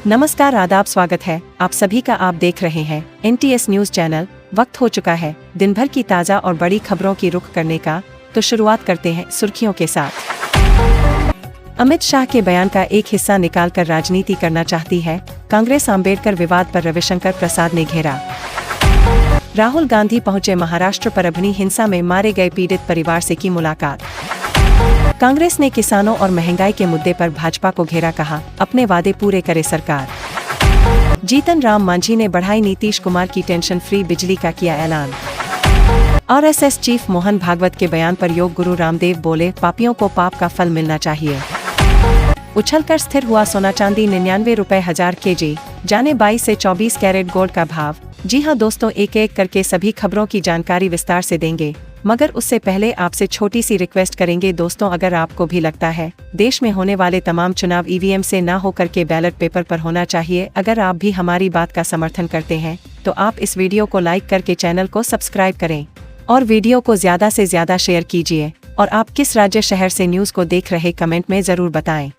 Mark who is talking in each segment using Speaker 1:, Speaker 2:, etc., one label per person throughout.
Speaker 1: नमस्कार, आदाब, स्वागत है आप सभी का। आप देख रहे हैं NTS न्यूज चैनल। वक्त हो चुका है दिन भर की ताज़ा और बड़ी खबरों की रुख करने का, तो शुरुआत करते हैं सुर्खियों के साथ। अमित शाह के बयान का एक हिस्सा निकालकर राजनीति करना चाहती है कांग्रेस। आंबेडकर विवाद पर रविशंकर प्रसाद ने घेरा। राहुल गांधी पहुंचे महाराष्ट्र। परभनी हिंसा में मारे गए पीड़ित परिवार से की मुलाकात। कांग्रेस ने किसानों और महंगाई के मुद्दे पर भाजपा को घेरा, कहा अपने वादे पूरे करे सरकार। जीतन राम मांझी ने बढ़ाई नीतीश कुमार की टेंशन फ्री बिजली का किया ऐलान। RSS चीफ मोहन भागवत के बयान पर योग गुरु रामदेव बोले, पापियों को पाप का फल मिलना चाहिए। उछलकर स्थिर हुआ सोना चांदी 99 रुपए 1000 kg, जाने 22 से 24 कैरेट गोल्ड का भाव। जी हां दोस्तों, एक एक करके सभी खबरों की जानकारी विस्तार से देंगे, मगर उससे पहले आपसे छोटी सी रिक्वेस्ट करेंगे दोस्तों, अगर आपको भी लगता है देश में होने वाले तमाम चुनाव EVM से ना होकर के बैलेट पेपर पर होना चाहिए, अगर आप भी हमारी बात का समर्थन करते हैं तो आप इस वीडियो को लाइक करके चैनल को सब्सक्राइब करें और वीडियो को ज्यादा से ज्यादा शेयर कीजिए। और आप किस राज्य शहर से न्यूज को देख रहे कमेंट में जरूर बताएं।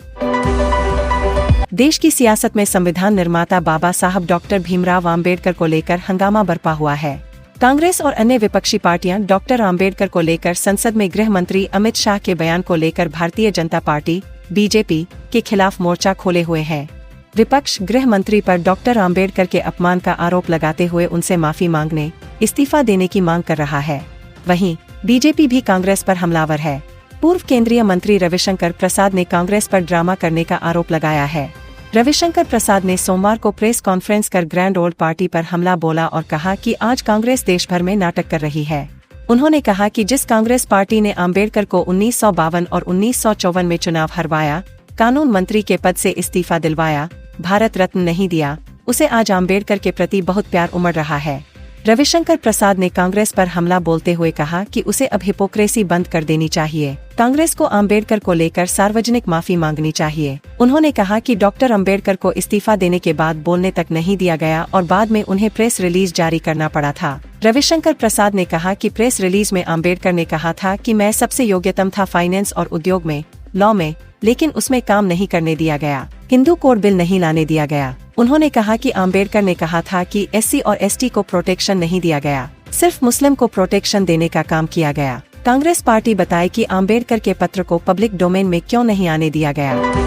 Speaker 1: देश की सियासत में संविधान निर्माता बाबा साहब डॉक्टर भीमराव आम्बेडकर को लेकर हंगामा बरपा हुआ है। कांग्रेस और अन्य विपक्षी पार्टियां डॉक्टर आम्बेडकर को लेकर संसद में गृह मंत्री अमित शाह के बयान को लेकर भारतीय जनता पार्टी BJP के खिलाफ मोर्चा खोले हुए हैं। विपक्ष गृह मंत्री पर डॉक्टर आम्बेडकर के अपमान का आरोप लगाते हुए उनसे माफी मांगने, इस्तीफा देने की मांग कर रहा है। वहीं BJP भी कांग्रेस पर हमलावर है। पूर्व केंद्रीय मंत्री रविशंकर प्रसाद ने कांग्रेस पर ड्रामा करने का आरोप लगाया है। रविशंकर प्रसाद ने सोमवार को प्रेस कॉन्फ्रेंस कर ग्रैंड ओल्ड पार्टी पर हमला बोला और कहा कि आज कांग्रेस देश भर में नाटक कर रही है। उन्होंने कहा कि जिस कांग्रेस पार्टी ने आम्बेडकर को 1952 और 1954 में चुनाव हरवाया, कानून मंत्री के पद से इस्तीफा दिलवाया, भारत रत्न नहीं दिया, उसे आज आम्बेडकर के प्रति बहुत प्यार उमड़ रहा है। रविशंकर प्रसाद ने कांग्रेस पर हमला बोलते हुए कहा कि उसे अब हिपोक्रेसी बंद कर देनी चाहिए। कांग्रेस को आम्बेडकर को लेकर सार्वजनिक माफी मांगनी चाहिए। उन्होंने कहा कि डॉक्टर आम्बेडकर को इस्तीफा देने के बाद बोलने तक नहीं दिया गया और बाद में उन्हें प्रेस रिलीज जारी करना पड़ा था। रविशंकर प्रसाद ने कहा कि प्रेस रिलीज में आम्बेडकर ने कहा था कि मैं सबसे योग्यतम था फाइनेंस और उद्योग में, लॉ में, लेकिन उसमें काम नहीं करने दिया गया। हिंदू कोड बिल नहीं लाने दिया गया। उन्होंने कहा कि आम्बेडकर ने कहा था कि SC और ST को प्रोटेक्शन नहीं दिया गया, सिर्फ मुस्लिम को प्रोटेक्शन देने का काम किया गया। कांग्रेस पार्टी बताए कि आम्बेडकर के पत्र को पब्लिक डोमेन में क्यों नहीं आने दिया गया।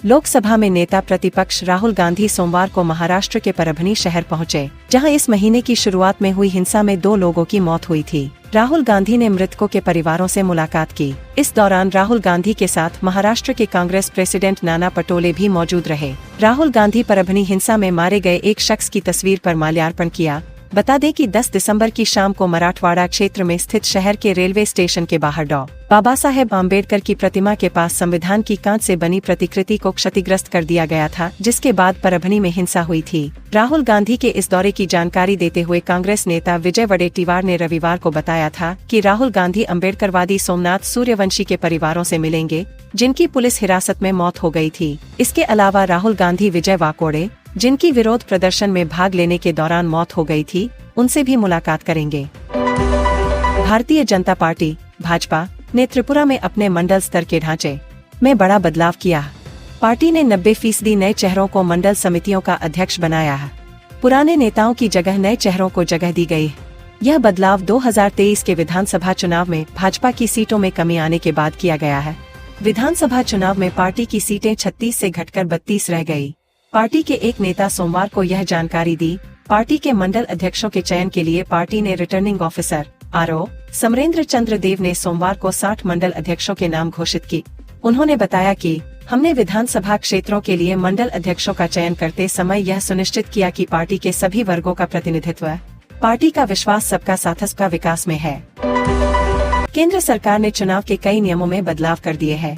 Speaker 1: लोकसभा में नेता प्रतिपक्ष राहुल गांधी सोमवार को महाराष्ट्र के परभनी शहर पहुंचे, जहां इस महीने की शुरुआत में हुई हिंसा में 2 लोगों की मौत हुई थी। राहुल गांधी ने मृतकों के परिवारों से मुलाकात की। इस दौरान राहुल गांधी के साथ महाराष्ट्र के कांग्रेस प्रेसिडेंट नाना पटोले भी मौजूद रहे। राहुल गांधी परभनी हिंसा में मारे गए एक शख्स की तस्वीर पर माल्यार्पण किया। बता दें कि 10 दिसंबर की शाम को मराठवाड़ा क्षेत्र में स्थित शहर के रेलवे स्टेशन के बाहर बाबा साहेब आम्बेडकर की प्रतिमा के पास संविधान की कांच से बनी प्रतिकृति को क्षतिग्रस्त कर दिया गया था, जिसके बाद परभनी में हिंसा हुई थी। राहुल गांधी के इस दौरे की जानकारी देते हुए कांग्रेस नेता विजय वडेट्टीवार ने रविवार को बताया था कि राहुल गांधी अम्बेडकरवादी सोमनाथ सूर्यवंशी के परिवारों से मिलेंगे, जिनकी पुलिस हिरासत में मौत हो गई थी। इसके अलावा राहुल गांधी विजय वाकोड़े, जिनकी विरोध प्रदर्शन में भाग लेने के दौरान मौत हो गई थी, उनसे भी मुलाकात करेंगे। भारतीय जनता पार्टी भाजपा ने त्रिपुरा में अपने मंडल स्तर के ढांचे में बड़ा बदलाव किया। पार्टी ने 90% नए चेहरों को मंडल समितियों का अध्यक्ष बनाया है। पुराने नेताओं की जगह नए चेहरों को जगह दी गई। यह बदलाव 2023 के विधानसभा चुनाव में भाजपा की सीटों में कमी आने के बाद किया गया है। विधानसभा चुनाव में पार्टी की सीटें 36 से घटकर 32 रह गयी। पार्टी के एक नेता सोमवार को यह जानकारी दी। पार्टी के मंडल अध्यक्षों के चयन के लिए पार्टी ने रिटर्निंग ऑफिसर RO समरेंद्र चंद्र देव ने सोमवार को 60 मंडल अध्यक्षों के नाम घोषित की। उन्होंने बताया कि हमने विधानसभा क्षेत्रों के लिए मंडल अध्यक्षों का चयन करते समय यह सुनिश्चित किया कि पार्टी के सभी वर्गों का प्रतिनिधित्व है। पार्टी का विश्वास सबका साथ सबका विकास में है। केंद्र सरकार ने चुनाव के कई नियमों में बदलाव कर दिए हैं।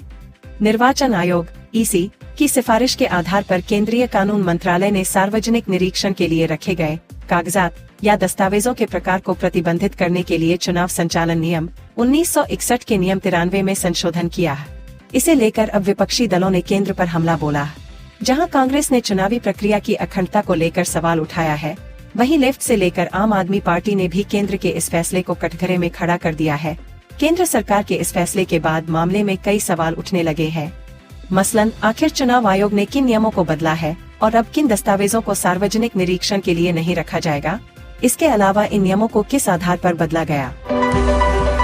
Speaker 1: निर्वाचन आयोग EC की सिफारिश के आधार पर केंद्रीय कानून मंत्रालय ने सार्वजनिक निरीक्षण के लिए रखे गए कागजात या दस्तावेजों के प्रकार को प्रतिबंधित करने के लिए चुनाव संचालन नियम 1961 के नियम 93 में संशोधन किया है। इसे लेकर अब विपक्षी दलों ने केंद्र पर हमला बोला। जहां कांग्रेस ने चुनावी प्रक्रिया की अखंडता को लेकर सवाल उठाया है, वहीं लेफ्ट से लेकर आम आदमी पार्टी ने भी केंद्र के इस फैसले को कटघरे में खड़ा कर दिया है। केंद्र सरकार के इस फैसले के बाद मामले में कई सवाल उठने लगे हैं। मसलन आखिर चुनाव आयोग ने किन नियमों को बदला है और अब किन दस्तावेजों को सार्वजनिक निरीक्षण के लिए नहीं रखा जाएगा। इसके अलावा इन नियमों को किस आधार पर बदला गया।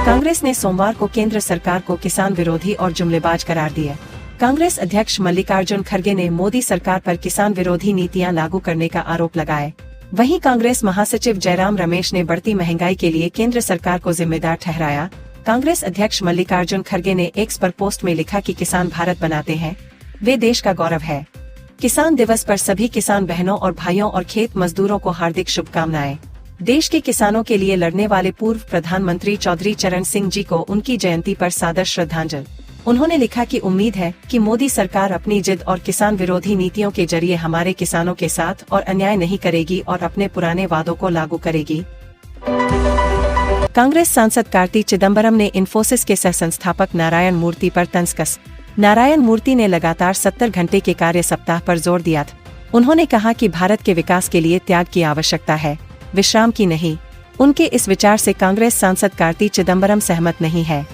Speaker 1: कांग्रेस ने सोमवार को केंद्र सरकार को किसान विरोधी और जुमलेबाज करार दिया। कांग्रेस अध्यक्ष मल्लिकार्जुन खड़गे ने मोदी सरकार पर किसान विरोधी नीतियां लागू करने का आरोप लगाए। वहीं कांग्रेस महासचिव जयराम रमेश ने बढ़ती महंगाई के लिए केंद्र सरकार को जिम्मेदार ठहराया। कांग्रेस अध्यक्ष मल्लिकार्जुन खड़गे ने एक्स पर पोस्ट में लिखा कि किसान भारत बनाते हैं, वे देश का गौरव है। किसान दिवस पर सभी किसान बहनों और भाइयों और खेत मजदूरों को हार्दिक शुभकामनाएं। देश के किसानों के लिए लड़ने वाले पूर्व प्रधानमंत्री चौधरी चरण सिंह जी को उनकी जयंती पर सादर श्रद्धांजलि। उन्होंने लिखा कि उम्मीद है कि मोदी सरकार अपनी जिद और किसान विरोधी नीतियों के जरिए हमारे किसानों के साथ और अन्याय नहीं करेगी और अपने पुराने वादों को लागू करेगी। कांग्रेस सांसद कार्ति चिदंबरम ने इन्फोसिस के सह संस्थापक नारायण मूर्ति पर तंज कस। नारायण मूर्ति ने लगातार 70 घंटे के कार्य सप्ताह पर जोर दिया था। उन्होंने कहा कि भारत के विकास के लिए त्याग की आवश्यकता है, विश्राम की नहीं। उनके इस विचार से कांग्रेस सांसद कार्ति चिदंबरम सहमत नहीं है।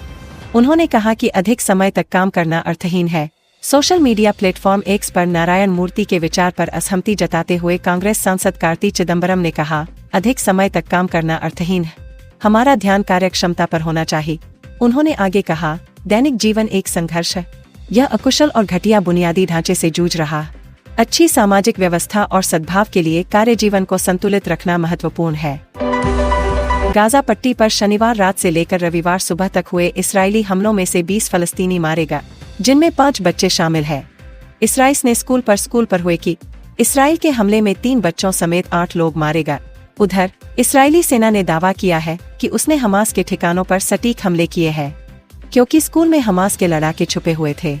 Speaker 1: उन्होंने कहा कि अधिक समय तक काम करना अर्थहीन है। सोशल मीडिया प्लेटफॉर्म एक्स पर नारायण मूर्ति के विचार पर असहमति जताते हुए कांग्रेस सांसद कार्ति चिदंबरम ने कहा, अधिक समय तक काम करना अर्थहीन है, हमारा ध्यान कार्यक्षमता पर होना चाहिए। उन्होंने आगे कहा, दैनिक जीवन एक संघर्ष है, यह अकुशल और घटिया बुनियादी ढांचे से जूझ रहा है। अच्छी सामाजिक व्यवस्था और सद्भाव के लिए कार्य जीवन को संतुलित रखना महत्वपूर्ण है। गाजा पट्टी पर शनिवार रात से लेकर रविवार सुबह तक हुए इस्राएली हमलों में से 20 फलस्तीनी मारे गए, जिनमें 5 बच्चे शामिल हैं। इसराइल ने स्कूल पर हुए कि इसराइल के हमले में 3 बच्चों समेत 8 लोग मारे गए। उधर इस्राएली सेना ने दावा किया है कि उसने हमास के ठिकानों पर सटीक हमले किए हैं, क्योंकि स्कूल में हमास के लड़ाके छुपे हुए थे।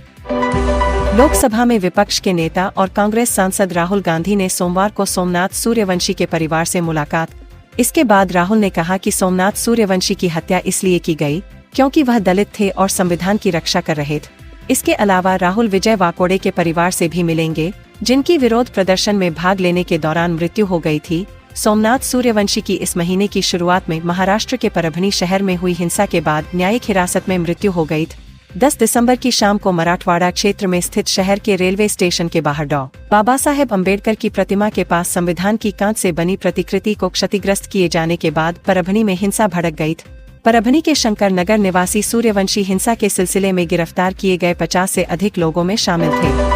Speaker 1: लोकसभा में विपक्ष के नेता और कांग्रेस सांसद राहुल गांधी ने सोमवार को सोमनाथ सूर्यवंशी के परिवार से मुलाकात। इसके बाद राहुल ने कहा कि सोमनाथ सूर्यवंशी की हत्या इसलिए की गई क्योंकि वह दलित थे और संविधान की रक्षा कर रहे थे। इसके अलावा राहुल विजय वाकोड़े के परिवार से भी मिलेंगे, जिनकी विरोध प्रदर्शन में भाग लेने के दौरान मृत्यु हो गई थी। सोमनाथ सूर्यवंशी की इस महीने की शुरुआत में महाराष्ट्र के परभणी शहर में हुई हिंसा के बाद न्यायिक हिरासत में मृत्यु हो गई थी। 10 दिसंबर की शाम को मराठवाड़ा क्षेत्र में स्थित शहर के रेलवे स्टेशन के बाहर डॉ. बाबा साहेब अम्बेडकर की प्रतिमा के पास संविधान की कांच से बनी प्रतिकृति को क्षतिग्रस्त किए जाने के बाद परभणी में हिंसा भड़क गई थी। परभणी के शंकर नगर निवासी सूर्यवंशी हिंसा के सिलसिले में गिरफ्तार किए गए 50 से अधिक लोगों में शामिल थे।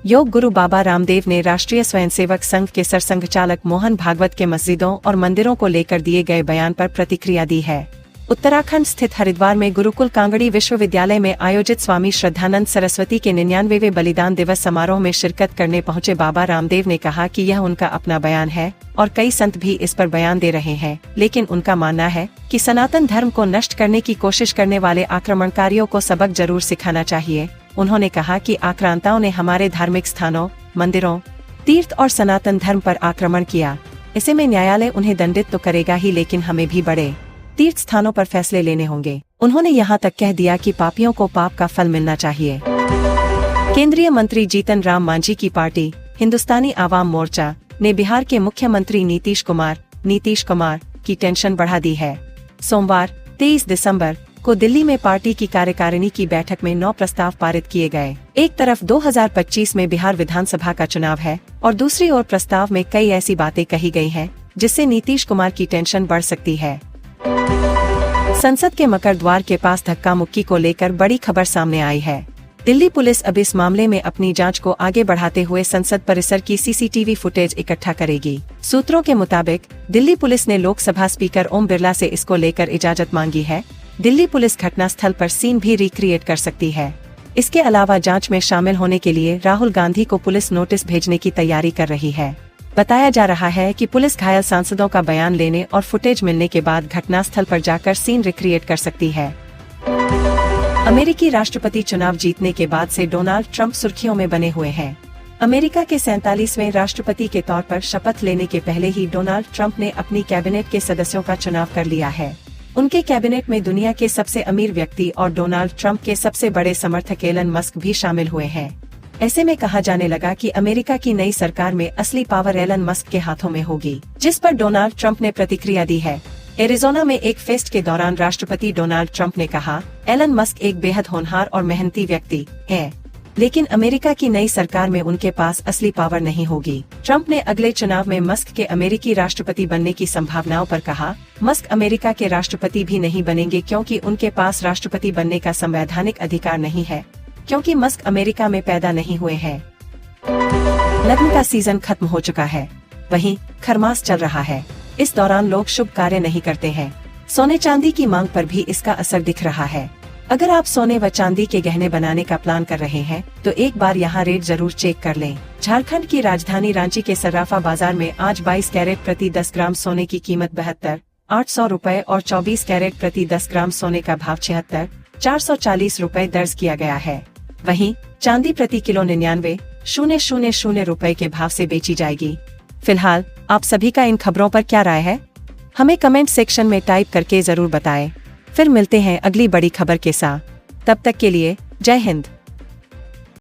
Speaker 1: योग गुरु बाबा रामदेव ने राष्ट्रीय स्वयंसेवक संघ के सरसंघचालक मोहन भागवत के मस्जिदों और मंदिरों को लेकर दिए गए बयान पर प्रतिक्रिया दी है। उत्तराखंड स्थित हरिद्वार में गुरुकुल कांगड़ी विश्वविद्यालय में आयोजित स्वामी श्रद्धानंद सरस्वती के 99वें बलिदान दिवस समारोह में शिरकत करने पहुंचे बाबा रामदेव ने कहा कि यह उनका अपना बयान है और कई संत भी इस पर बयान दे रहे हैं, लेकिन उनका मानना है कि सनातन धर्म को नष्ट करने की कोशिश करने वाले आक्रमणकारियों को सबक जरूर सिखाना चाहिए। उन्होंने कहा कि आक्रांताओं ने हमारे धार्मिक स्थानों, मंदिरों, तीर्थ और सनातन धर्म पर आक्रमण किया। ऐसे में न्यायालय उन्हें दंडित तो करेगा ही, लेकिन हमें भी बड़े तीर्थ स्थानों पर फैसले लेने होंगे। उन्होंने यहाँ तक कह दिया कि पापियों को पाप का फल मिलना चाहिए। केंद्रीय मंत्री जीतन राम मांझी की पार्टी हिंदुस्तानी आवाम मोर्चा ने बिहार के मुख्यमंत्री नीतीश कुमार की टेंशन बढ़ा दी है। सोमवार 23 दिसंबर को दिल्ली में पार्टी की कार्यकारिणी की बैठक में 9 प्रस्ताव पारित किए गए। एक तरफ 2025 में बिहार विधानसभा का चुनाव है और दूसरी ओर प्रस्ताव में कई ऐसी बातें कही गई हैं जिससे नीतीश कुमार की टेंशन बढ़ सकती है। संसद के मकर द्वार के पास धक्का मुक्की को लेकर बड़ी खबर सामने आई है। दिल्ली पुलिस अब इस मामले में अपनी जांच को आगे बढ़ाते हुए संसद परिसर की सीसीटीवी फुटेज इकट्ठा करेगी। सूत्रों के मुताबिक दिल्ली पुलिस ने लोकसभा स्पीकर ओम बिरला से इसको लेकर इजाजत मांगी है। दिल्ली पुलिस घटनास्थल पर सीन भी रिक्रिएट कर सकती है। इसके अलावा जांच में शामिल होने के लिए राहुल गांधी को पुलिस नोटिस भेजने की तैयारी कर रही है। बताया जा रहा है कि पुलिस घायल सांसदों का बयान लेने और फुटेज मिलने के बाद घटनास्थल पर जाकर सीन रिक्रिएट कर सकती है। अमेरिकी राष्ट्रपति चुनाव जीतने के बाद से डोनाल्ड ट्रंप सुर्खियों में बने हुए हैं। अमेरिका के 47वें राष्ट्रपति के तौर पर शपथ लेने के पहले ही डोनाल्ड ट्रंप ने अपनी कैबिनेट के सदस्यों का चुनाव कर लिया है। उनके कैबिनेट में दुनिया के सबसे अमीर व्यक्ति और डोनाल्ड ट्रंप के सबसे बड़े समर्थक एलन मस्क भी शामिल हुए हैं। ऐसे में कहा जाने लगा कि अमेरिका की नई सरकार में असली पावर एलन मस्क के हाथों में होगी, जिस पर डोनाल्ड ट्रंप ने प्रतिक्रिया दी है। एरिजोना में एक फेस्ट के दौरान राष्ट्रपति डोनाल्ड ट्रंप ने कहा, एलन मस्क एक बेहद होनहार और मेहनती व्यक्ति है, लेकिन अमेरिका की नई सरकार में उनके पास असली पावर नहीं होगी। ट्रंप ने अगले चुनाव में मस्क के अमेरिकी राष्ट्रपति बनने की संभावनाओं पर कहा, मस्क अमेरिका के राष्ट्रपति भी नहीं बनेंगे क्योंकि उनके पास राष्ट्रपति बनने का संवैधानिक अधिकार नहीं है, क्योंकि मस्क अमेरिका में पैदा नहीं हुए हैं। लगन का सीजन खत्म हो चुका है, वहीं खरमास चल रहा है। इस दौरान लोग शुभ कार्य नहीं करते हैं। सोने चांदी की मांग पर भी इसका असर दिख रहा है। अगर आप सोने व चांदी के गहने बनाने का प्लान कर रहे हैं तो एक बार यहाँ रेट जरूर चेक कर लें। झारखंड की राजधानी रांची के सर्राफा बाजार में आज 22 कैरेट प्रति 10 ग्राम सोने की कीमत 72,800 रुपए और 24 कैरेट प्रति 10 ग्राम सोने का भाव 76,440 रुपए दर्ज किया गया है। वहीं चांदी प्रति किलो 99,000 रुपए के भाव से बेची जाएगी। फिलहाल आप सभी का इन खबरों पर क्या राय है, हमें कमेंट सेक्शन में टाइप करके जरूर बताएं। फिर मिलते हैं अगली बड़ी खबर के साथ। तब तक के लिए जय हिंद।